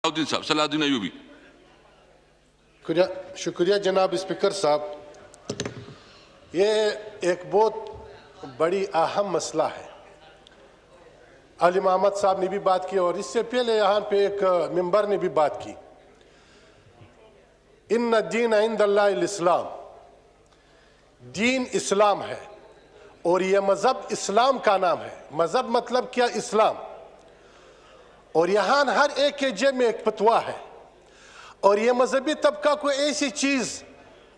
صلاح الدین ایوبی. شکریہ جناب اسپیکر صاحب. یہ ایک بہت بڑی اہم مسئلہ ہے. علی محمد صاحب نے بھی بات کی اور اس سے پہلے یہاں پہ ایک ممبر نے بھی بات کی. ان الدین عند اللہ الاسلام, دین اسلام ہے اور یہ مذہب اسلام کا نام ہے. مذہب مطلب کیا؟ اسلام. اور یہاں ہر ایک کے جیب میں ایک فتویٰ ہے اور یہ مذہبی طبقہ کوئی ایسی چیز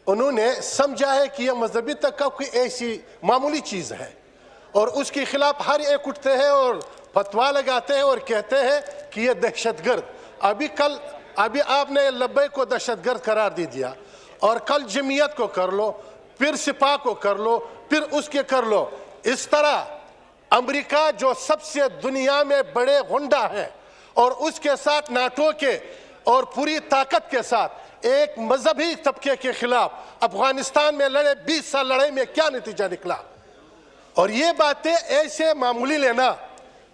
انہوں نے سمجھا ہے کہ یہ مذہبی طبقہ کوئی ایسی معمولی چیز ہے اور اس کے خلاف ہر ایک اٹھتے ہیں اور فتویٰ لگاتے ہیں اور کہتے ہیں کہ یہ دہشت گرد. ابھی آپ نے لبیک کو دہشت گرد قرار دیا اور کل جمعیت کو کر لو, پھر سپاہ کو کر لو, پھر اس کے کر لو. اس طرح امریکہ جو سب سے دنیا میں بڑے غنڈہ ہے اور اس کے ساتھ ناٹو کے اور پوری طاقت کے ساتھ ایک مذہبی طبقے کے خلاف افغانستان میں لڑے, 20 سال لڑائی میں کیا نتیجہ نکلا؟ اور یہ باتیں ایسے معمولی لینا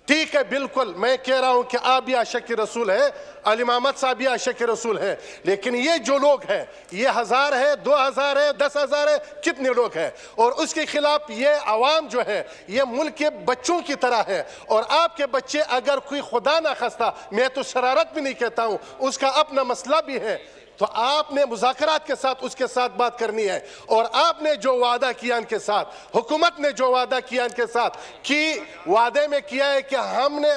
ٹھیک ہے. بالکل میں کہہ رہا ہوں کہ آپ بھی عاشق رسول ہیں, علی محمد صاحب بھی عاشق رسول ہیں, لیکن یہ جو لوگ ہیں یہ 1000 ہے, 2000 ہے, 10,000 ہے, کتنے لوگ ہیں اور اس کے خلاف یہ عوام جو ہے یہ ملک کے بچوں کی طرح ہے. اور آپ کے بچے اگر کوئی خدا نہ خواستہ, میں تو شرارت بھی نہیں کہتا ہوں, اس کا اپنا مسئلہ بھی ہے, تو آپ نے مذاکرات کے ساتھ اس کے ساتھ بات کرنی ہے. اور آپ نے جو وعدہ کیا ان کے ساتھ, حکومت نے جو وعدہ کیا ان کے ساتھ, کہ وعدے میں کیا ہے کہ ہم نے,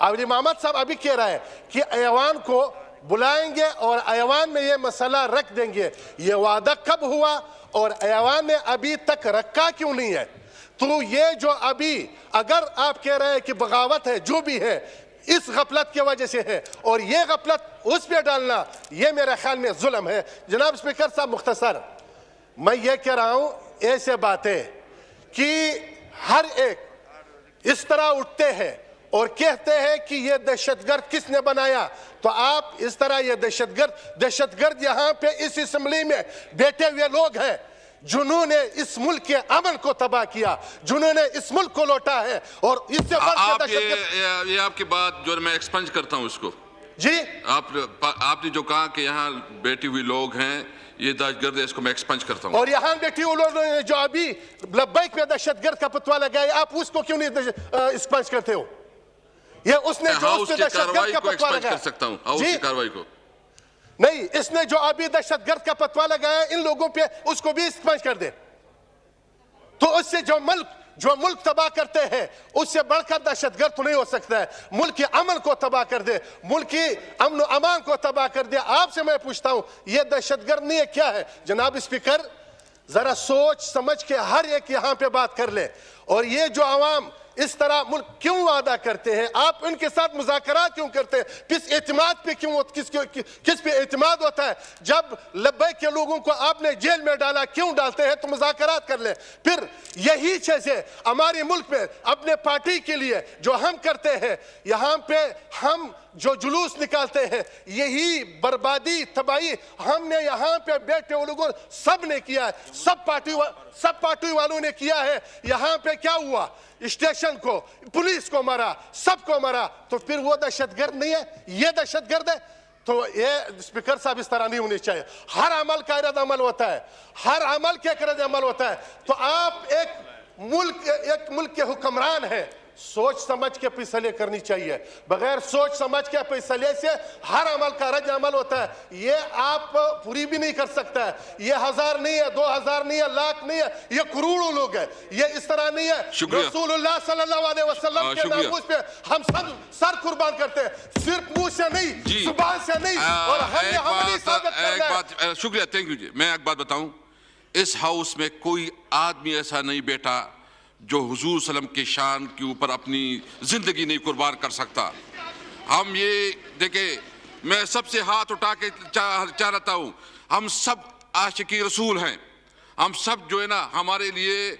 علی محمد صاحب ابھی کہہ رہا ہے کہ ایوان کو بلائیں گے اور ایوان میں یہ مسئلہ رکھ دیں گے. یہ وعدہ کب ہوا اور ایوان میں ابھی تک رکھا کیوں نہیں ہے؟ تو یہ جو ابھی اگر آپ کہہ رہے ہیں کہ بغاوت ہے, جو بھی ہے اس غفلت کی وجہ سے ہے, اور یہ غفلت اس پہ ڈالنا یہ میرے خیال میں ظلم ہے. جناب اسپیکر صاحب مختصر میں یہ کہہ رہا ہوں, ایسے باتیں کہ ہر ایک اس طرح اٹھتے ہیں اور کہتے ہیں کہ یہ دہشت گرد کس نے بنایا, تو آپ اس طرح یہ دہشت گرد یہاں پہ اس اسمبلی میں بیٹھے ہوئے لوگ ہیں جنہوں نے اس ملک کے امن کو تباہ کیا, جنہوں نے اس ملک کو لوٹا ہے. اور اس سے یہ آپ کی بات جو میں ایکسپنج کرتا ہوں اس کو. جی آپ نے جو کہا کہ یہاں بیٹھی ہوئی لوگ ہیں یہ دہشت گرد ہے, اس کو میں ایکسپنج کرتا ہوں. اور یہاں بیٹھی ہوئی لوگ جو ابھی لبیک پہ دہشت گرد کا فتویٰ لگائے, آپ اس کو کیوں نہیں ایکسپنج کرتے ہو؟ یہ اس نے جو اس پہ دہشت گرد کا فتویٰ لگایا, کر سکتا ہوں ہاؤس کی کاروائی کو نہیں, اس نے جو ابھی دہشت گرد کا فتویٰ لگایا ان لوگوں پہ, اس کو بھی ایکسپنج کر دے. تو اس سے جو ملک تباہ کرتے ہیں اس سے بڑھ کر دہشت گرد تو نہیں ہو سکتا ہے. ملک کے امن کو تباہ کر دے, ملک کی امن و امان کو تباہ کر دے. آپ سے میں پوچھتا ہوں یہ دہشت گرد نہیں ہے, کیا ہے؟ جناب اسپیکر ذرا سوچ سمجھ کے ہر ایک یہاں پہ بات کر لے. اور یہ جو عوام اس طرح ملک کیوں وعدہ کرتے ہیں, آپ ان کے ساتھ مذاکرات کیوں کرتے ہیں, کس اعتماد پہ کس پہ اعتماد ہوتا ہے؟ جب لبیک کے لوگوں کو آپ نے جیل میں ڈالا, کیوں ڈالتے ہیں؟ تو مذاکرات کر لیں. پھر یہی چیزیں ہماری ملک میں اپنے پارٹی کے لیے جو ہم کرتے ہیں, یہاں پہ ہم جو جلوس نکالتے ہیں, یہی بربادی تباہی ہم نے یہاں پہ بیٹھے ہوئے لوگوں سب نے کیا ہے, سب پارٹی والوں نے کیا ہے. یہاں پہ کیا ہوا؟ اسٹیشن کو, پولیس کو مارا, سب کو مارا. تو پھر وہ دہشت گرد نہیں ہے, یہ دہشت گرد ہے. تو یہ اسپیکر صاحب اس طرح نہیں ہونی چاہیے. ہر عمل کا رد عمل ہوتا ہے, ہر عمل کے رد عمل ہوتا ہے. تو آپ ایک ملک کے حکمران ہیں, سوچ سمجھ کے فیصلے کرنی چاہیے. بغیر سوچ سمجھ کے فیصلے سے ہر عمل کا رد عمل ہوتا ہے. یہ آپ پوری بھی نہیں کر سکتا ہے. یہ 1000 نہیں ہے, 2000 نہیں ہے, لاکھ نہیں ہے, یہ کروڑوں لوگ ہیں. یہ اس طرح نہیں ہے. رسول اللہ صلی اللہ علیہ وسلم کے ناموس پہ ہم سب سر قربان کرتے ہیں, صرف منہ سے نہیں, زبان سے نہیں. اور شکریہ, تھینک یو جی. میں ایک بات بتاؤں, اس ہاؤس میں کوئی آدمی ایسا نہیں بیٹھا جو حضور صلی اللہ علیہ وسلم کے شان کے اوپر اپنی زندگی نہیں قربان کر سکتا. ہم یہ دیکھیں, میں سب سے ہاتھ اٹھا کے چاہتا ہوں, ہم سب عاشقی رسول ہیں. ہم سب جو ہے نا ہمارے لیے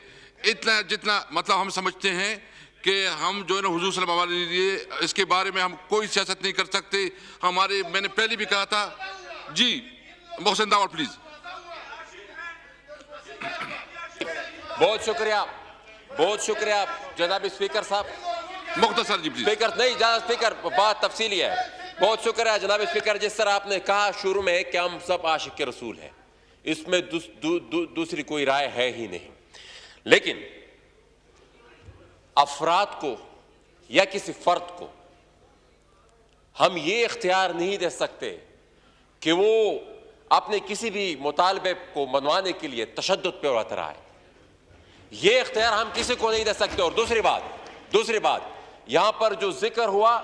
اتنا جتنا مطلب ہم سمجھتے ہیں کہ ہم جو ہے نا حضور صلی اللہ علیہ وسلم ہمارے لیے اس کے بارے میں ہم کوئی سیاست نہیں کر سکتے. میں نے پہلے بھی کہا تھا. جی محسن داور پلیز. بہت شکریہ جناب اسپیکر صاحب. مختصر جی پلیز. اسپیکر نہیں, زیادہ اسپیکر بات تفصیلی ہے. بہت شکریہ جناب اسپیکر. جس طرح آپ نے کہا شروع میں کہ ہم سب عاشق رسول ہیں, اس میں دوسری کوئی رائے ہے ہی نہیں, لیکن افراد کو یا کسی فرد کو ہم یہ اختیار نہیں دے سکتے کہ وہ اپنے کسی بھی مطالبے کو منوانے کے لیے تشدد پہ اتر آئے. یہ اختیار ہم کسی کو نہیں دے سکتے. اور دوسری بات یہاں پر جو ذکر ہوا,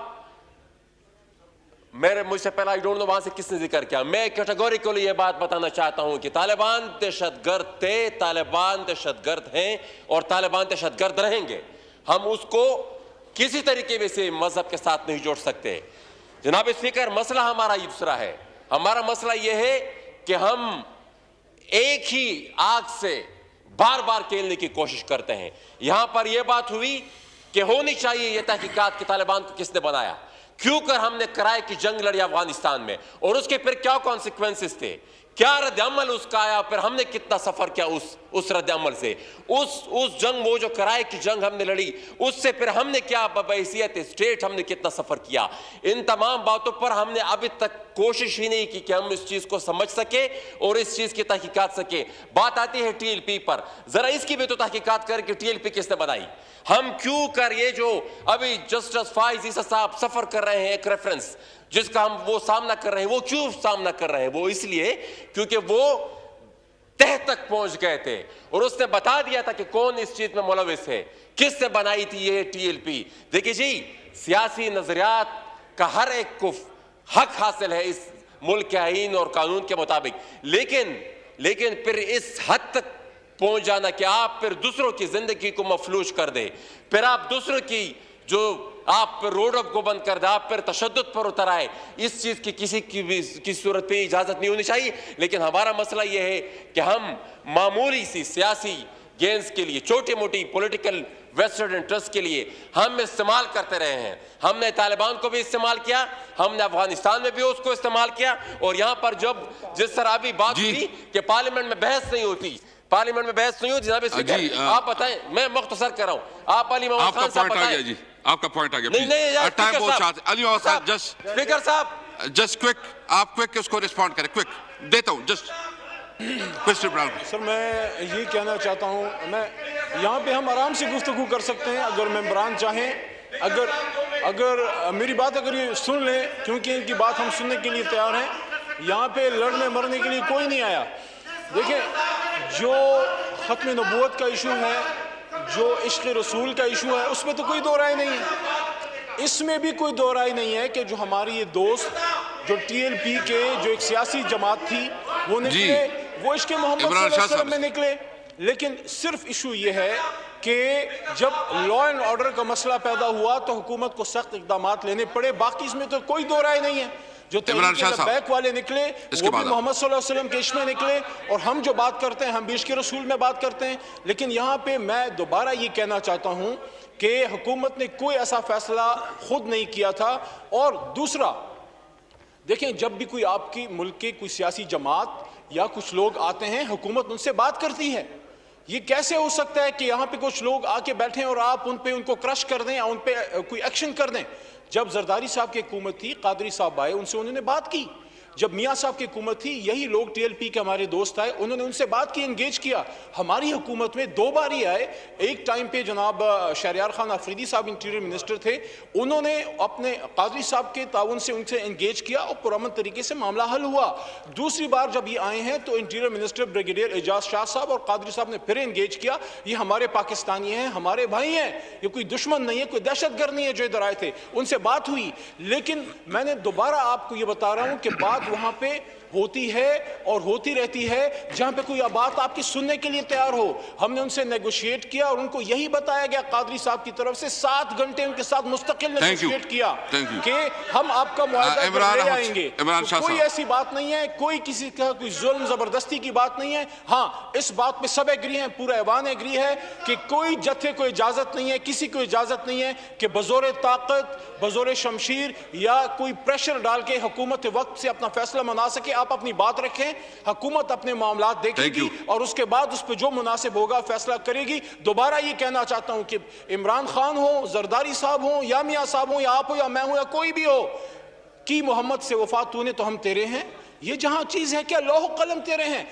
مجھ سے پہلا I don't know وہاں سے کس نے ذکر کیا, میں کیٹیگوریکلی یہ بات بتانا چاہتا ہوں کہ طالبان دہشت گرد تھے, طالبان دہشت گرد ہیں اور طالبان دہشت گرد رہیں گے. ہم اس کو کسی طریقے سے مذہب کے ساتھ نہیں جوڑ سکتے. جناب اسپیکر, مسئلہ ہمارا دوسرا ہے. ہمارا مسئلہ یہ ہے کہ ہم ایک ہی آگ سے بار بار کھیلنے کی کوشش کرتے ہیں. یہاں پر یہ بات ہوئی کہ ہونی چاہیے یہ تحقیقات کہ طالبان کو کس نے بنایا, کیوں کر ہم نے کرائے کی جنگ لڑی افغانستان میں, اور اس کے پھر کیا کانسیکوینسز تھے, کیا رد عمل اس کا آیا, پھر ہم نے کتنا سفر کیا اس رد عمل سے, اس جنگ, وہ جو کرائے کی جنگ ہم نے لڑی, اس سے پھر ہم نے کیا بحیثیت اسٹیٹ ہم نے کتنا سفر کیا. ان تمام باتوں پر ہم نے ابھی تک کوشش ہی نہیں کی کہ ہم اس چیز کو سمجھ سکیں اور اس چیز کی تحقیقات سکیں. بات آتی ہے TLP پر, ذرا اس کی بھی تو تحقیقات کر کہ TLP کس نے بنائی. ہم کیوں کر یہ جو ابھی جسٹس فائز عیسیٰ صاحب سفر کر رہے ہیں, ایک ریفرنس جس کا ہم وہ سامنا کر رہے ہیں, وہ کیوں سامنا کر رہے ہیں, وہ اس لیے کیونکہ وہ تہ تک پہنچ گئے تھے اور اس نے بتا دیا تھا کہ کون اس چیز میں ملوث ہے, کس نے بنائی تھی یہ TLP. دیکھیے جی, سیاسی نظریات کا ہر ایک کو حق حاصل ہے اس ملک کے آئین اور قانون کے مطابق, لیکن پھر اس حد تک پہنچ جانا کہ آپ پھر دوسروں کی زندگی کو مفلوج کر دے, پھر آپ دوسروں کی جو آپ پر روڈ اپ کو بند کر دے, آپ پر تشدد پر اتر آئے, اس چیز کی کسی کی بھی کسی صورت پہ اجازت نہیں ہونی چاہیے. لیکن ہمارا مسئلہ یہ ہے کہ ہم معمولی سی سیاسی گینز کے لیے, چھوٹی موٹی پولیٹیکل ویسٹرن انٹرسٹ کے لیے ہم استعمال کرتے رہے ہیں. ہم نے طالبان کو بھی استعمال کیا, ہم نے افغانستان میں بھی اس کو استعمال کیا, اور یہاں پر جس طرح ابھی بات ہوئی کہ پارلیمنٹ میں بحث نہیں ہوتی, جناب اسپیکر آپ بتائیں, میں مختصر کر رہا ہوں, آپ علی محمد خان صاحب بتائیں. آپ کا پوائنٹ آ گیا. نہیں علی محمد صاحب جسٹ اسپیکر صاحب جسٹ کوئک, آپ کوئک اس کو رسپونڈ کریں, کوئک دیتا ہوں جسٹ. سر میں یہ کہنا چاہتا ہوں, میں یہاں پہ ہم آرام سے گفتگو کر سکتے ہیں اگر ممبران چاہیں, اگر میری بات اگر یہ سن لیں, کیونکہ ان کی بات ہم سننے کے لیے تیار ہیں. یہاں پہ لڑنے مرنے کے لیے کوئی نہیں آیا. دیکھیں, جو ختم نبوت کا ایشو ہے, جو عشق رسول کا ایشو ہے, اس میں تو کوئی دو رائے نہیں ہے. اس میں بھی کوئی دو رائے نہیں ہے کہ جو ہماری یہ دوست جو TLP کے جو ایک سیاسی جماعت تھی وہ نکلے, وہ عشق محمد صلی اللہ علیہ وسلم میں نکلے. لیکن صرف ایشو یہ ہے کہ جب لا اینڈ آرڈر کا مسئلہ پیدا ہوا تو حکومت کو سخت اقدامات لینے پڑے. باقی اس میں تو کوئی دو رائے نہیں ہے. جو تحریک لبیک والے نکلے وہ بھی محمد صلی اللہ علیہ وسلم کے عشق میں نکلے, اور ہم جو بات کرتے ہیں ہم بھی عشق رسول میں بات کرتے ہیں. لیکن یہاں پہ میں دوبارہ یہ کہنا چاہتا ہوں کہ حکومت نے کوئی ایسا فیصلہ خود نہیں کیا تھا. اور دوسرا دیکھیں, جب بھی کوئی آپ کی ملک کے کوئی سیاسی جماعت یا کچھ لوگ آتے ہیں, حکومت ان سے بات کرتی ہے. یہ کیسے ہو سکتا ہے کہ یہاں پہ کچھ لوگ آ کے بیٹھیں اور آپ ان کو کرش کر دیں یا ان پہ کوئی ایکشن کر دیں؟ جب زرداری صاحب کی حکومت تھی, قادری صاحب آئے, ان سے انہوں نے بات کی. جب میاں صاحب کی حکومت تھی, یہی لوگ TLP کے ہمارے دوست آئے, انہوں نے ان سے بات کی, انگیج کیا. ہماری حکومت میں دو بار ہی آئے. ایک ٹائم پہ جناب شہریار خان آفریدی صاحب انٹیریئر منسٹر تھے, انہوں نے اپنے قادری صاحب کے تعاون سے ان سے انگیج کیا اور پرامن طریقے سے معاملہ حل ہوا. دوسری بار جب یہ آئے ہیں تو انٹیریئر منسٹر بریگیڈیئر اعجاز شاہ صاحب اور قادری صاحب نے پھر انگیج کیا. یہ ہمارے پاکستانی ہیں, ہمارے بھائی ہیں, یہ کوئی دشمن نہیں ہے, کوئی دہشت گرد نہیں ہے جو ادھر آئے تھے. ان سے بات ہوئی. لیکن میں نے دوبارہ آپ کو یہ بتا رہا ہوں کہ بات وہاں پہ ہوتی ہے اور ہوتی رہتی ہے جہاں پہ کوئی بات آپ کی سننے کے لیے تیار ہو. ہم نے ان سے نیگوشیٹ کیا اور ان کو یہی بتایا گیا قادری صاحب کی طرف سے, 7 گھنٹے ان کے ساتھ مستقل نیگوشیٹ کیا کہ ہم آپ کا معاہدہ لے آئیں گے. کوئی ایسی بات نہیں ہے, کوئی کسی کا کوئی ظلم زبردستی کی بات نہیں ہے. ہاں, اس بات پہ سب ایگری ہیں, پورا ایوان ایگری ہے کہ کوئی جتھے کو اجازت نہیں ہے, کسی کو اجازت نہیں ہے کہ بزور طاقت, بزور شمشیر یا کوئی پریشر ڈال کے حکومت وقت سے اپنا فیصلہ منا سکے. آپ اپنی بات رکھیں, حکومت اپنے معاملات دیکھے گی اور اس کے بعد اس پہ جو مناسب ہوگا فیصلہ کرے گی. دوبارہ یہ کہنا چاہتا ہوں کہ عمران خان ہو, زرداری صاحب ہوں, یا میاں صاحب ہوں, یا آپ ہو, یا میں ہوں, یا کوئی بھی ہو, کی محمد سے وفا تو نے تو ہم تیرے ہیں. یہ جہاں چیز ہے کیا لوح و قلم تیرے ہیں.